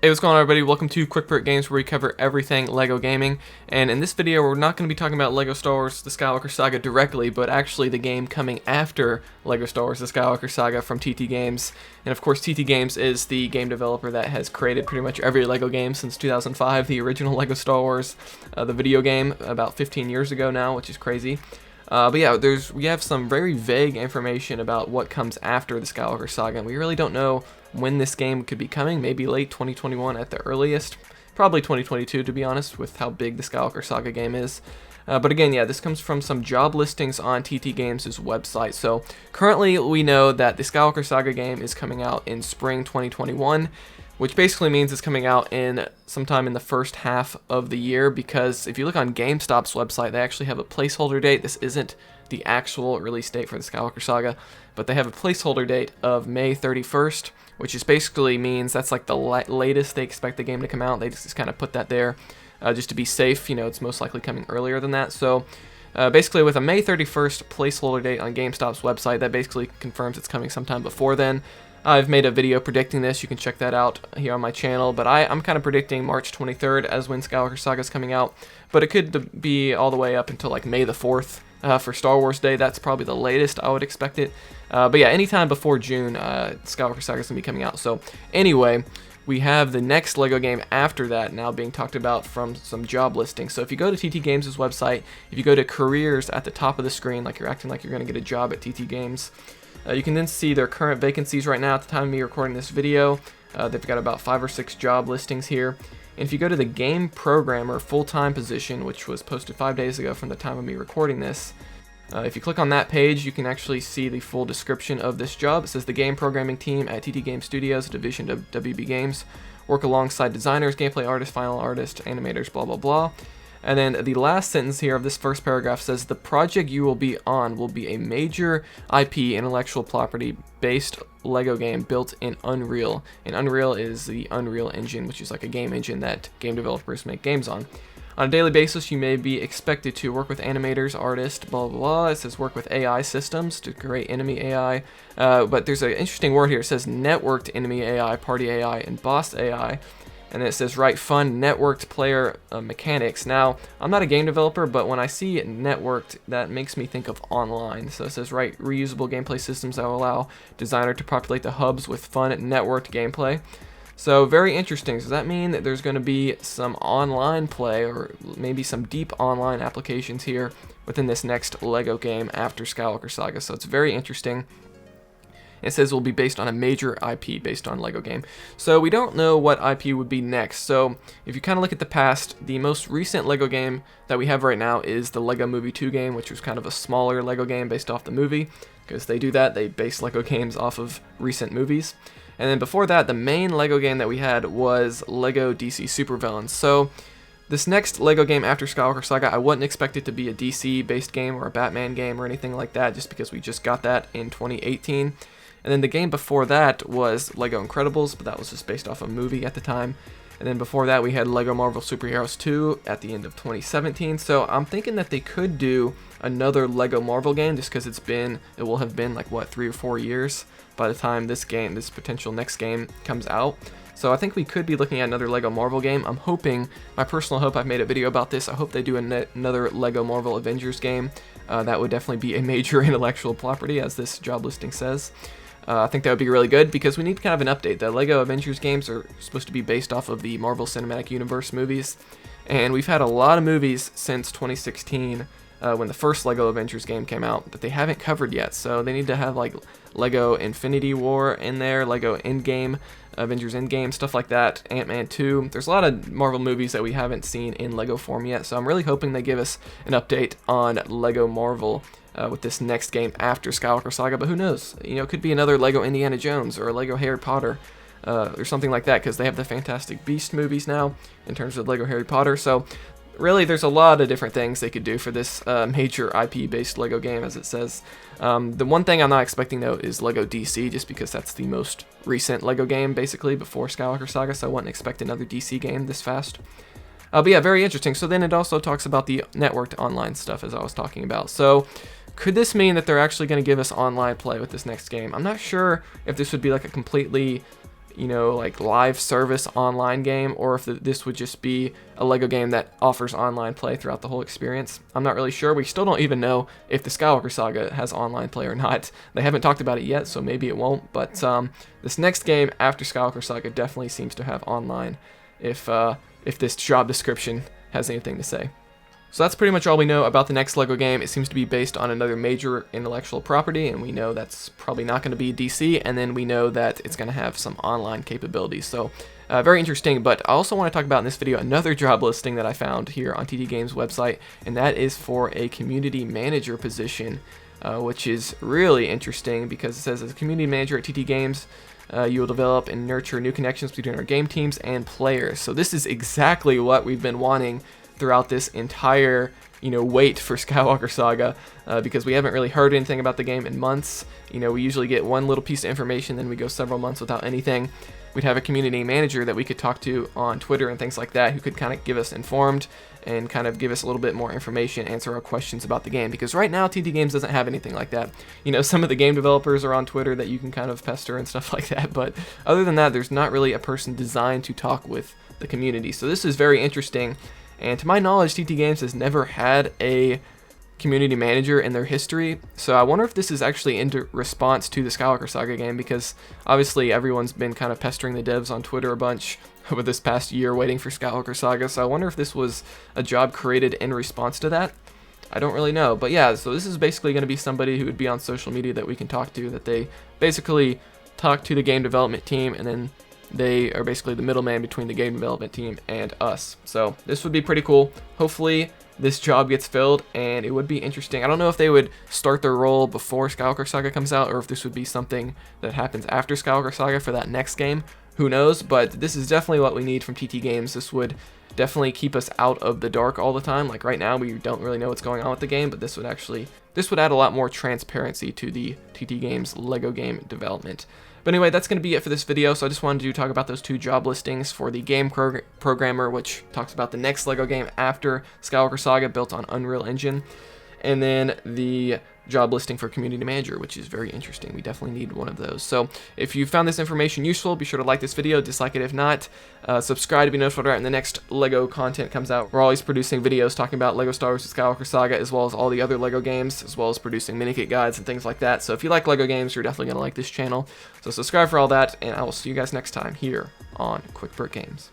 Hey, what's going on, everybody? Welcome to Quick Brick Games, where we cover everything LEGO gaming. And in this video, we're not going to be talking about LEGO Star Wars The Skywalker Saga directly, but actually the game coming after LEGO Star Wars The Skywalker Saga from TT Games. And of course, TT Games is the game developer that has created pretty much every LEGO game since 2005, the original LEGO Star Wars, the video game, about 15 years ago now, which is crazy. But yeah, we have some very vague information about what comes after the Skywalker Saga, and we really don't know when this game could be coming. Maybe late 2021 at the earliest, probably 2022 to be honest, with how big the Skywalker Saga game is. But again, yeah, this comes from some job listings on TT Games' website. So currently we know that the Skywalker Saga game is coming out in spring 2021, which basically means it's coming out in sometime in the first half of the year, because if you look on GameStop's website, they actually have a placeholder date. This isn't the actual release date for the Skywalker Saga, but they have a placeholder date of May 31st, which is basically means that's like the latest they expect the game to come out. They just kind of put that there just to be safe. You know, it's most likely coming earlier than that. So basically with a May 31st placeholder date on GameStop's website, that basically confirms it's coming sometime before then. I've made a video predicting this. You can check that out here on my channel, but I'm kind of predicting March 23rd as when Skywalker Saga is coming out, but it could be all the way up until like May the 4th for Star Wars Day. That's probably the latest I would expect it. But yeah, anytime before June, Skywalker Saga is going to be coming out. So anyway, we have the next LEGO game after that now being talked about from some job listings. So if you go to TT Games' website, if you go to careers at the top of the screen, like you're acting like you're going to get a job at TT Games, you can then see their current vacancies right now at the time of me recording this video. They've got about 5 or 6 job listings here. And if you go to the game programmer full-time position, which was posted 5 days ago from the time of me recording this, if you click on that page, you can actually see the full description of this job. It says the game programming team at TT Game Studios, a division of WB Games, work alongside designers, gameplay artists, final artists, animators, blah, blah, blah. And then the last sentence here of this first paragraph says, the project you will be on will be a major IP intellectual property based LEGO game built in Unreal. And Unreal is the Unreal Engine, which is like a game engine that game developers make games on. On a daily basis, you may be expected to work with animators, artists, blah, blah, blah. It says work with AI systems to create enemy AI. But there's an interesting word here. It says networked enemy AI, party AI, and boss AI. And then it says write fun networked player mechanics. Now, I'm not a game developer, but when I see it networked, that makes me think of online. So it says write reusable gameplay systems that will allow designer to populate the hubs with fun networked gameplay. So very interesting. Does that mean that there's going to be some online play, or maybe some deep online applications here within this next LEGO game after Skywalker Saga? So it's very interesting. It says it will be based on a major IP based on LEGO game. So we don't know what IP would be next. So if you kind of look at the past, the most recent LEGO game that we have right now is the LEGO Movie 2 game, which was kind of a smaller LEGO game based off the movie, because they do that. They base LEGO games off of recent movies. And then before that, the main LEGO game that we had was LEGO DC Supervillains. So this next LEGO game after Skywalker Saga, I wouldn't expect it to be a DC-based game or a Batman game or anything like that, just because we just got that in 2018. And then the game before that was LEGO Incredibles, but that was just based off a movie at the time. And then before that, we had LEGO Marvel Super Heroes 2 at the end of 2017. So I'm thinking that they could do another LEGO Marvel game, just because it will have been like, what, 3 or 4 years by the time this potential next game comes out. So I think we could be looking at another LEGO Marvel game. I'm hoping, my personal hope, I've made a video about this, I hope they do another LEGO Marvel Avengers game. That would definitely be a major intellectual property, as this job listing says. I think that would be really good, because we need kind of an update. The LEGO Avengers games are supposed to be based off of the Marvel Cinematic Universe movies, and we've had a lot of movies since 2016 when the first LEGO Avengers game came out that they haven't covered yet. So they need to have like LEGO Infinity War in there, LEGO Endgame, Avengers Endgame, stuff like that, Ant-Man 2. There's a lot of Marvel movies that we haven't seen in LEGO form yet, so I'm really hoping they give us an update on LEGO Marvel with this next game after Skywalker Saga. But who knows? You know, it could be another LEGO Indiana Jones or a LEGO Harry Potter or something like that, because they have the Fantastic Beast movies now in terms of LEGO Harry Potter. So really, there's a lot of different things they could do for this major IP-based LEGO game, as it says. The one thing I'm not expecting, though, is LEGO DC, just because that's the most recent LEGO game, basically, before Skywalker Saga, so I wouldn't expect another DC game this fast. But yeah, very interesting. So then it also talks about the networked online stuff, as I was talking about. So could this mean that they're actually going to give us online play with this next game? I'm not sure if this would be like a completely you know, like live service online game, or if this would just be a LEGO game that offers online play throughout the whole experience. I'm not really sure. We still don't even know if the Skywalker Saga has online play or not. They haven't talked about it yet, so maybe it won't, but this next game after Skywalker Saga definitely seems to have online, if this job description has anything to say. So that's pretty much all we know about the next LEGO game. It seems to be based on another major intellectual property, and we know that's probably not going to be DC, and then we know that it's going to have some online capabilities. So very interesting, but I also want to talk about in this video another job listing that I found here on TT Games' website, and that is for a community manager position, which is really interesting because it says as a community manager at TT Games, you will develop and nurture new connections between our game teams and players. So this is exactly what we've been wanting throughout this entire, you know, wait for Skywalker Saga, because we haven't really heard anything about the game in months. You know, we usually get one little piece of information, then we go several months without anything. We'd have a community manager that we could talk to on Twitter and things like that, who could kind of give us informed and kind of give us a little bit more information, answer our questions about the game, because right now TT Games doesn't have anything like that. You know, some of the game developers are on Twitter that you can kind of pester and stuff like that, but other than that, there's not really a person designed to talk with the community. So this is very interesting. And to my knowledge, TT Games has never had a community manager in their history, so I wonder if this is actually in response to the Skywalker Saga game, because obviously everyone's been kind of pestering the devs on Twitter a bunch over this past year waiting for Skywalker Saga, so I wonder if this was a job created in response to that. I don't really know, but yeah, so this is basically going to be somebody who would be on social media that we can talk to, that they basically talk to the game development team, and then they are basically the middleman between the game development team and us. So this would be pretty cool. Hopefully this job gets filled, and it would be interesting. I don't know if they would start their role before Skywalker Saga comes out, or if this would be something that happens after Skywalker Saga for that next game. Who knows? But this is definitely what we need from TT Games. This would definitely keep us out of the dark all the time. Like right now, we don't really know what's going on with the game, but this would add a lot more transparency to the TT Games LEGO game development. But anyway, that's going to be it for this video, so I just wanted to talk about those two job listings for the game programmer, which talks about the next LEGO game after Skywalker Saga built on Unreal Engine, and then the job listing for community manager, which is very interesting. We definitely need one of those. So if you found this information useful, be sure to like this video, dislike it if not, subscribe to be notified when the next LEGO content comes out. We're always producing videos talking about LEGO Star Wars: The Skywalker Saga, as well as all the other LEGO games, as well as producing mini-kit guides and things like that. So if you like LEGO games, you're definitely going to like this channel. So subscribe for all that, and I will see you guys next time here on Quick Brick Games.